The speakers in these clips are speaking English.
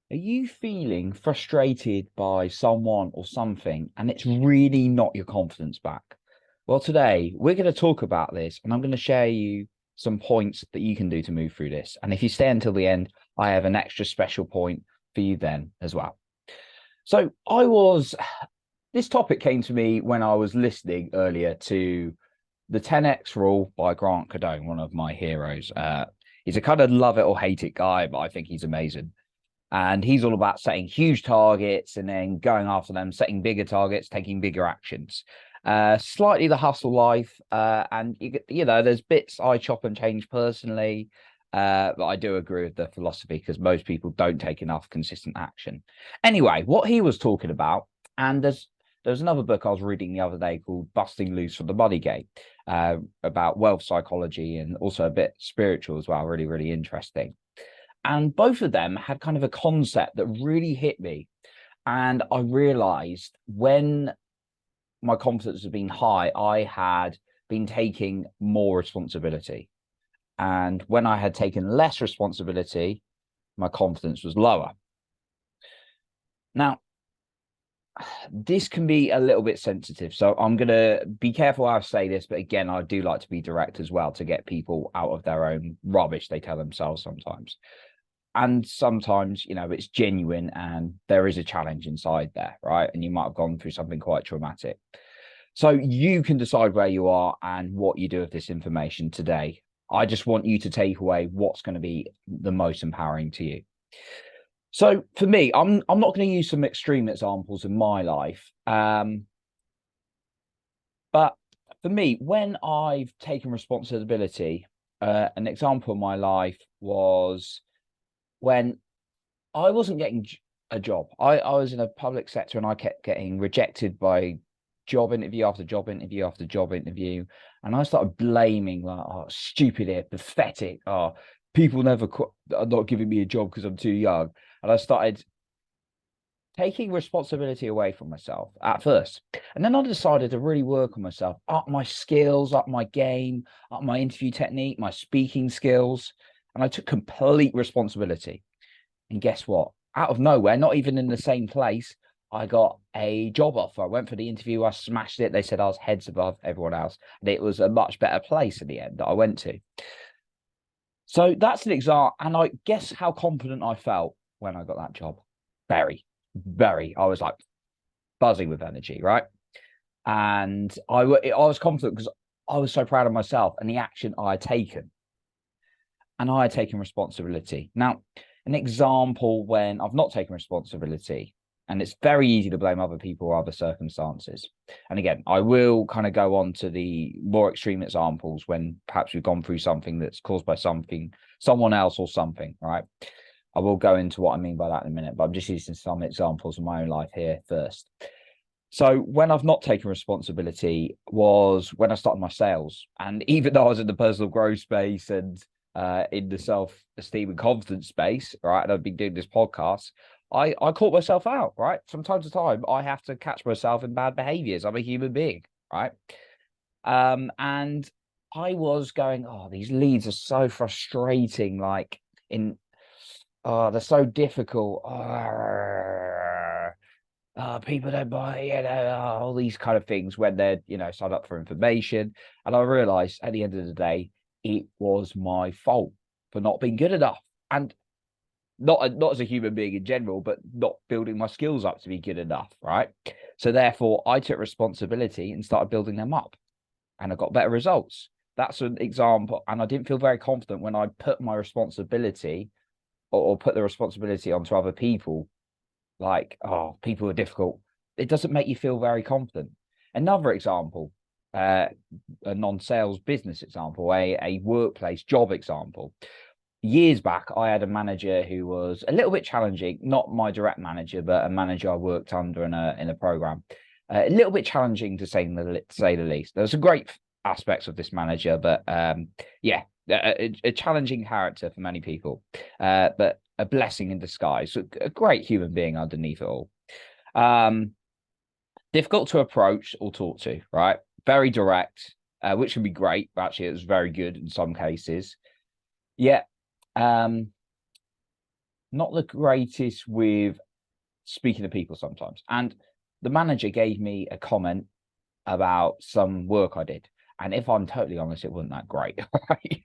Are you feeling frustrated by someone or something and it's really not your confidence back? Well, today we're going to talk about this and I'm going to share you some points that you can do to move through this. And if you stay until the end, I have an extra special point for you then as well. So this topic came to me when I was listening earlier to the 10X Rule by Grant Cardone, one of my heroes. He's a kind of love it or hate it guy, but I think he's amazing. And he's all about setting huge targets and then going after them, setting bigger targets, taking bigger actions. Slightly the hustle life. And, there's bits I chop and change personally. But I do agree with the philosophy because most people don't take enough consistent action. Anyway, what he was talking about, and there's another book I was reading the other day called Busting Loose from the Money Game, about wealth psychology and also a bit spiritual as well. Really, really interesting. And both of them had kind of a concept that really hit me. And I realized when my confidence had been high, I had been taking more responsibility. And when I had taken less responsibility, my confidence was lower. Now, this can be a little bit sensitive. So I'm going to be careful how I say this. But again, I do like to be direct as well to get people out of their own rubbish they tell themselves sometimes. And sometimes, it's genuine and there is a challenge inside there, right? And you might have gone through something quite traumatic. So you can decide where you are and what you do with this information today. I just want you to take away what's going to be the most empowering to you. So for me, I'm not going to use some extreme examples in my life. But for me, when I've taken responsibility, an example of my life was when I wasn't getting a job. I was in a public sector and I kept getting rejected by job interview after job interview after job interview. And I started blaming like, oh, stupid here, pathetic. Oh, people never are not giving me a job because I'm too young. And I started taking responsibility away from myself at first. And then I decided to really work on myself, up my skills, up my game, up my interview technique, my speaking skills. And I took complete responsibility. And guess what? Out of nowhere, not even in the same place, I got a job offer. I went for the interview. I smashed it. They said I was heads above everyone else. And it was a much better place in the end that I went to. So that's an example. And I guess how confident I felt when I got that job. Very, very. I was like buzzing with energy, right? And I was confident because I was so proud of myself and the action I had taken. And I had taken responsibility. Now, an example when I've not taken responsibility, and it's very easy to blame other people or other circumstances. And again, I will kind of go on to the more extreme examples when perhaps we've gone through something that's caused by someone else or something, right? I will go into what I mean by that in a minute, but I'm just using some examples of my own life here first. So when I've not taken responsibility was when I started my sales. And even though I was in the personal growth space and in the self-esteem and confidence space, right? And I've been doing this podcast. I caught myself out, right? From time to time, I have to catch myself in bad behaviors. I'm a human being, right? And I was going, oh, these leads are so frustrating. They're so difficult. People don't buy, all these kind of things when they're, signed up for information. And I realized at the end of the day, it was my fault for not being good enough. And not as a human being in general, but not building my skills up to be good enough, right? So therefore, I took responsibility and started building them up, and I got better results. That's an example, and I didn't feel very confident when I put my responsibility or put the responsibility onto other people. Like, oh, people are difficult. It doesn't make you feel very confident. Another example, a non-sales business example, a workplace job example. Years back, I had a manager who was a little bit challenging, not my direct manager, but a manager I worked under in a program. A little bit challenging to say the least. There was some great aspects of this manager, but yeah, a challenging character for many people, but a blessing in disguise. A great human being underneath it all. Difficult to approach or talk to, right? Very direct, which can be great. Actually, it was very good in some cases. Yeah. Um, not the greatest with speaking to people sometimes. And the manager gave me a comment about some work I did. And if I'm totally honest, it wasn't that great. Right?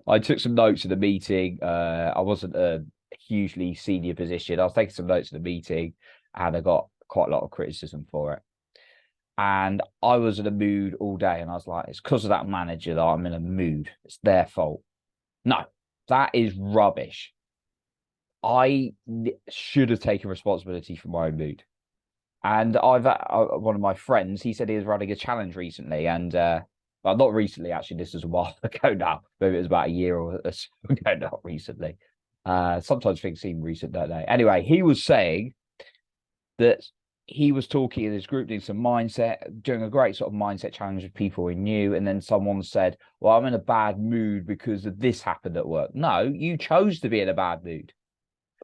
I took some notes in the meeting. I wasn't a hugely senior position. I was taking some notes in the meeting and I got quite a lot of criticism for it. And I was in a mood all day. And I was like, it's because of that manager that I'm in a mood. It's their fault. No, that is rubbish. I should have taken responsibility for my own mood. And I've one of my friends, he said he was running a challenge recently, and well, not recently actually. This was a while ago now. Maybe it was about a year or so ago, not recently. Sometimes things seem recent, don't they? Anyway, he was saying that he was talking in his group, doing some mindset, doing a great sort of mindset challenge with people he knew, and then someone said, "Well, I'm in a bad mood because of this happened at work." No, you chose to be in a bad mood.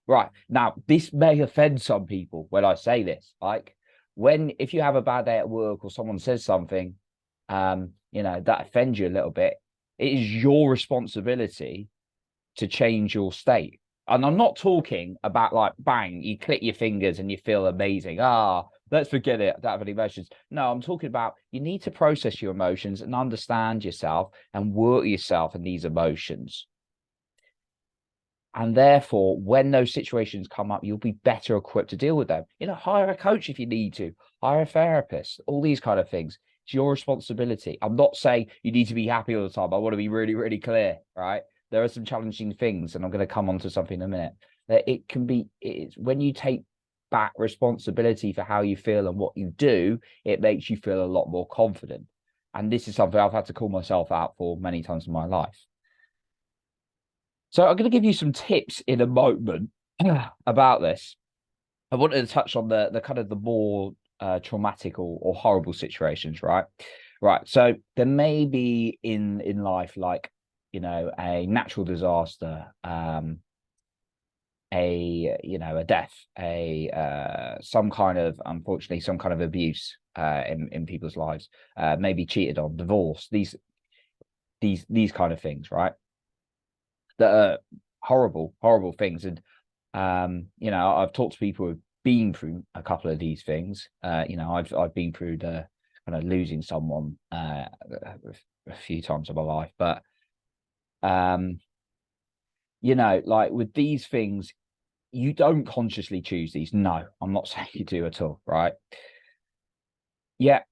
Right. Now, this may offend some people when I say this. Like, if you have a bad day at work or someone says something, that offends you a little bit, it is your responsibility to change your state. And I'm not talking about like, bang, you click your fingers and you feel amazing. Let's forget it. I don't have any emotions. No, I'm talking about you need to process your emotions and understand yourself and work yourself in these emotions. And therefore, when those situations come up, you'll be better equipped to deal with them. Hire a coach if you need to, hire a therapist, all these kind of things. It's your responsibility. I'm not saying you need to be happy all the time. I want to be really, really clear, right? There are some challenging things, and I'm going to come on to something in a minute. That it's when you take back responsibility for how you feel and what you do, it makes you feel a lot more confident. And this is something I've had to call myself out for many times in my life. So I'm going to give you some tips in a moment about this. I wanted to touch on the kind of the more traumatic or horrible situations, right? Right. So there may be in life like, a natural disaster, a death, some kind of, unfortunately, some kind of abuse in people's lives, maybe cheated on, divorce, these kind of things, right? That are horrible, horrible things. And I've talked to people who've been through a couple of these things. I've been through the kind of losing someone a few times in my life, but like with these things, you don't consciously choose these. No, I'm not saying you do at all, right? Yeah,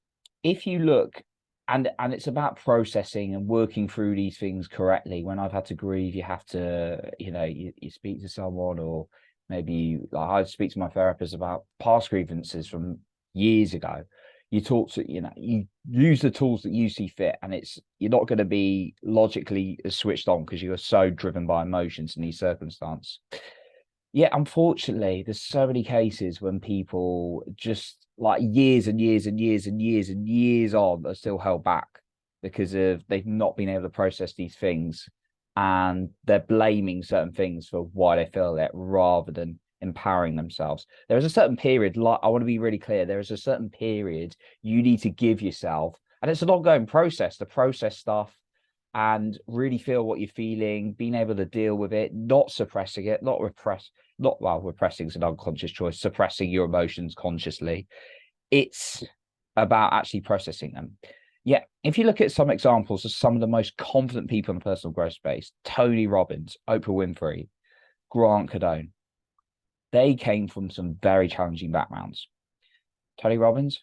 if you look, and it's about processing and working through these things correctly. When I've had to grieve, you have to, you speak to someone, or maybe like I speak to my therapist about past grievances from years ago. You talk to, you use the tools that you see fit, and you're not going to be logically switched on because you are so driven by emotions in these circumstances. Yeah, unfortunately, there's so many cases when people just like years and years and years and years and years on are still held back because of they've not been able to process these things, and they're blaming certain things for why they feel it rather than empowering themselves. There is a certain period, like I want to be really clear, there is a certain period you need to give yourself, and it's an ongoing process to process stuff and really feel what you're feeling, being able to deal with it, not suppressing it, repressing is an unconscious choice, suppressing your emotions consciously. It's about actually processing them. Yeah, if you look at some examples of some of the most confident people in the personal growth space, Tony Robbins, Oprah Winfrey, Grant Cardone, they came from some very challenging backgrounds. Tony Robbins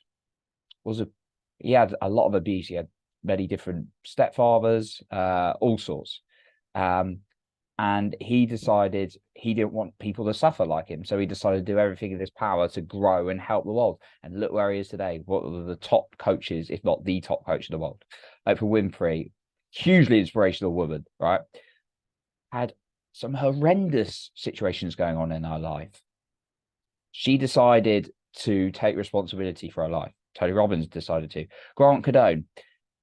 he had a lot of abuse. He had many different stepfathers, all sorts. And he decided he didn't want people to suffer like him. So he decided to do everything in his power to grow and help the world. And look where he is today. One of the top coaches, if not the top coach in the world. Oprah Winfrey, hugely inspirational woman, right? Had some horrendous situations going on in her life. She decided to take responsibility for her life. Tony Robbins decided to. Grant Cardone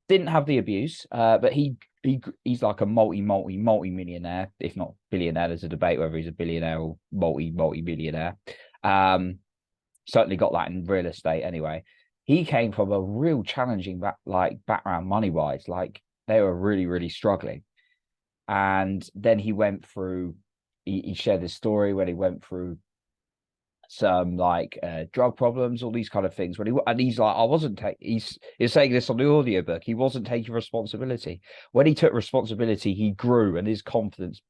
didn't have the abuse, but he's like a multi-millionaire, if not billionaire. There's a debate whether he's a billionaire or multi-millionaire. Certainly got that in real estate anyway. He came from a real challenging background money-wise. Like they were really, really struggling. And then he went through he shared this story when he went through some like drug problems, all these kind of things. And he's like, I wasn't taking. He's saying this on the audiobook. He wasn't taking responsibility. When he took responsibility, he grew, and his confidence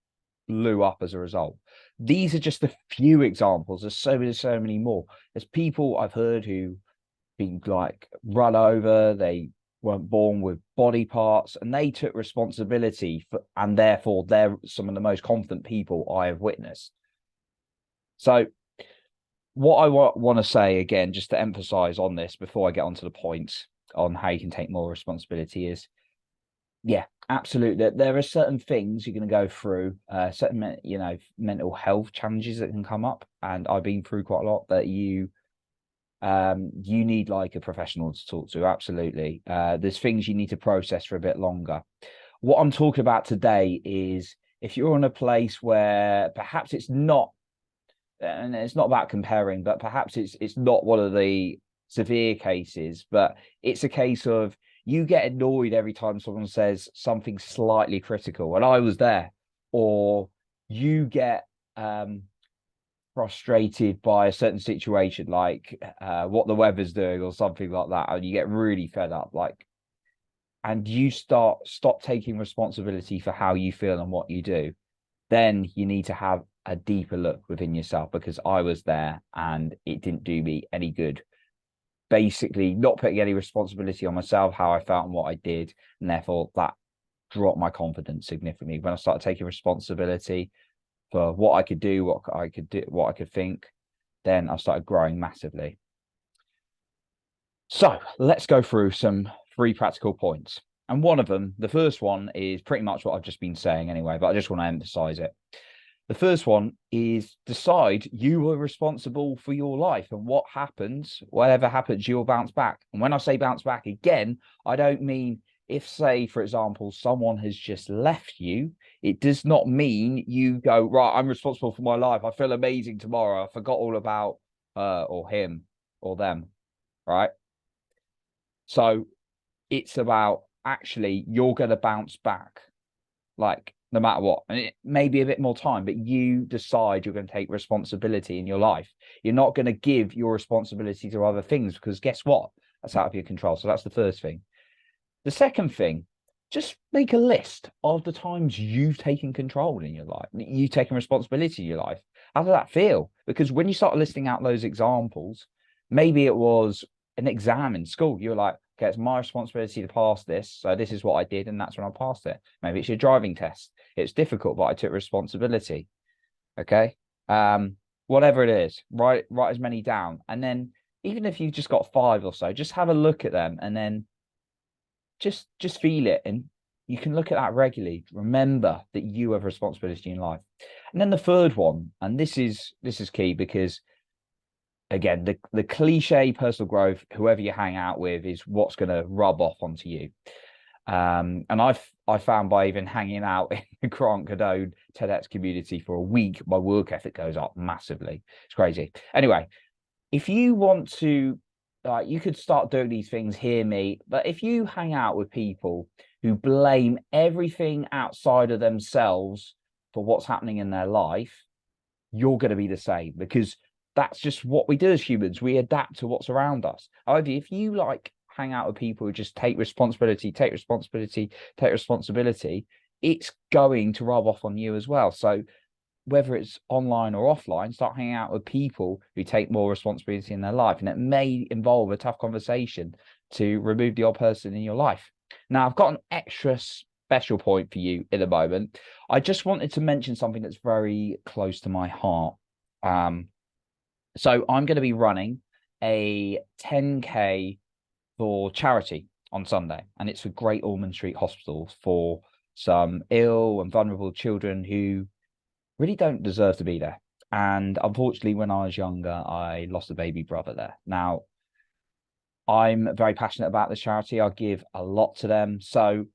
blew up as a result. These are just a few examples. There's so many more. There's people I've heard who been like run over. They weren't born with body parts, and they took responsibility for, and therefore they're some of the most confident people I have witnessed. So what I want to say again, just to emphasize on this before I get onto the points on how you can take more responsibility is, yeah, absolutely. There are certain things you're going to go through, certain, mental health challenges that can come up. And I've been through quite a lot that you need like a professional to talk to. Absolutely. There's things you need to process for a bit longer. What I'm talking about today is if you're in a place where perhaps it's not, and it's not about comparing, but perhaps it's not one of the severe cases, but it's a case of you get annoyed every time someone says something slightly critical, and I was there, or you get frustrated by a certain situation, like what the weather's doing or something like that, and you get really fed up, like, and you stop taking responsibility for how you feel and what you do, then you need to have a deeper look within yourself, because I was there and it didn't do me any good. Basically, not putting any responsibility on myself, how I felt and what I did, and therefore that dropped my confidence significantly. When I started taking responsibility for what I could do, what I could think, then I started growing massively. So let's go through some 3 practical points. And one of them, the first one, is pretty much what I've just been saying anyway, but I just want to emphasize it. The first one is decide you are responsible for your life, and what happens, whatever happens, you'll bounce back. And when I say bounce back again, I don't mean if, say, for example, someone has just left you, it does not mean you go, right, I'm responsible for my life. I feel amazing tomorrow. I forgot all about her or him or them, right? So it's about actually you're going to bounce back, like, no matter what. And it may be a bit more time, but you decide you're going to take responsibility in your life. You're not going to give your responsibility to other things, because guess what? That's out of your control. So that's the first thing. The second thing, just make a list of the times you've taken control in your life, you've taken responsibility in your life. How does that feel? Because when you start listing out those examples, maybe it was an exam in school. You're like, okay, it's my responsibility to pass this. So this is what I did, and that's when I passed it. Maybe it's your driving test. It's difficult, but I took responsibility. Okay. Whatever it is, write as many down. And then even if you've just got 5 or so, just have a look at them, and then just feel it. And you can look at that regularly. Remember that you have responsibility in life. And then the third one, and this is key, because again, the cliche personal growth, whoever you hang out with is what's going to rub off onto you. And I found by even hanging out in the Grant Cardone TEDx community for a week, my work ethic goes up massively. It's crazy. Anyway, if you want to, you could start doing these things, hear me. But if you hang out with people who blame everything outside of themselves for what's happening in their life, you're going to be the same, because that's just what we do as humans. We adapt to what's around us. However, if you hang out with people who just take responsibility, it's going to rub off on you as well. So whether it's online or offline, start hanging out with people who take more responsibility in their life. And it may involve a tough conversation to remove the odd person in your life. Now, I've got an extra special point for you in a moment. I just wanted to mention something that's very close to my heart. So I'm going to be running a 10K for charity on Sunday, and it's for Great Ormond Street Hospital for some ill and vulnerable children who really don't deserve to be there. And unfortunately, when I was younger, I lost a baby brother there. Now, I'm very passionate about this charity. I give a lot to them. So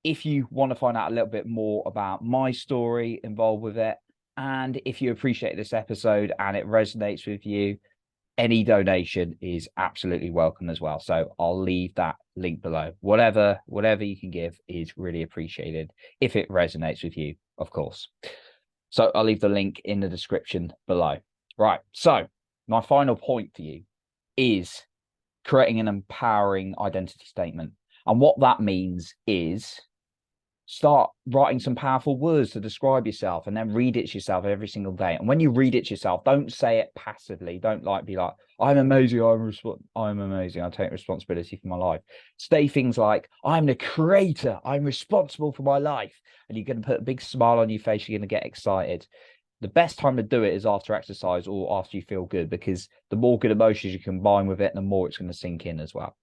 if you want to find out a little bit more about my story involved with it, and if you appreciate this episode and it resonates with you, any donation is absolutely welcome as well. So I'll leave that link below. Whatever you can give is really appreciated if it resonates with you, of course. So I'll leave the link in the description below. Right. So my final point for you is creating an empowering identity statement. And what that means is start writing some powerful words to describe yourself and then read it to yourself every single day. And when you read it to yourself, don't say it passively. Don't be like, I'm amazing. I'm amazing. I take responsibility for my life. Say things like, I'm the creator. I'm responsible for my life. And you're going to put a big smile on your face. You're going to get excited. The best time to do it is after exercise or after you feel good, because the more good emotions you combine with it, the more it's going to sink in as well.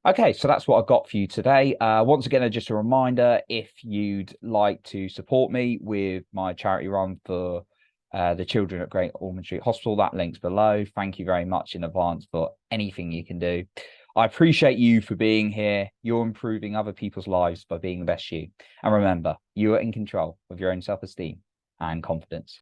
Okay, so that's what I've got for you today. Once again, just a reminder, if you'd like to support me with my charity run for the children at Great Ormond Street Hospital, that link's below. Thank you very much in advance for anything you can do. I appreciate you for being here. You're improving other people's lives by being the best you. And remember, you are in control of your own self-esteem and confidence.